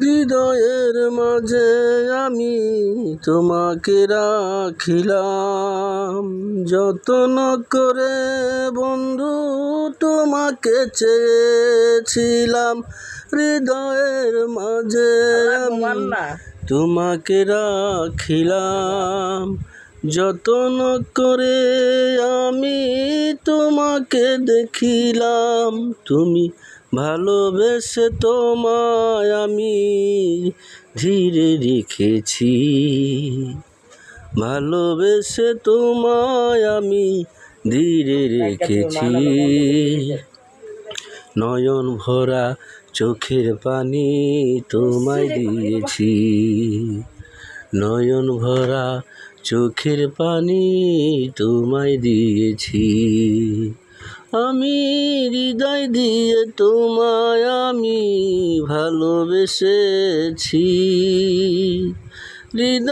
হৃদয়ের মাঝে আমি তোমাকে রাখিলাম, যত্ন করে বন্ধু তোমাকে চেয়েছিলাম। হৃদয়ের মাঝে আমি তোমাকে রাখিলাম, যত্ন করে আমি তোমাকে দেখিলাম। তুমি ভালোবেসে তোমায় আমি ধীরে রেখেছি, ভালোবেসে তোমায় আমি ধীরে রেখেছি। নয়ন ভরা চোখের পানি তোমায় দিয়েছি, নয়ন ভরা চোখের পানি তোমায় দিয়েছি। আমি হৃদয় দিয়ে তোমায় আমি ভালোবেসেছি। হৃদয়